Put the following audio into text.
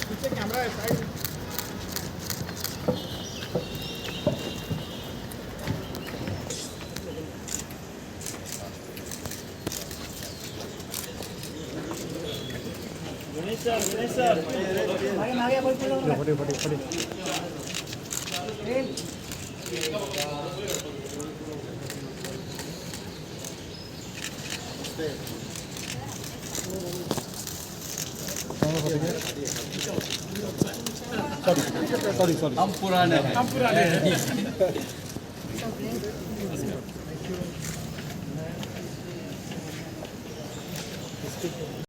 पीछे कैमरा है side. Ganesh sir आगे बोल फटे फटे फटे सॉरी सॉरी हम पुराने हैं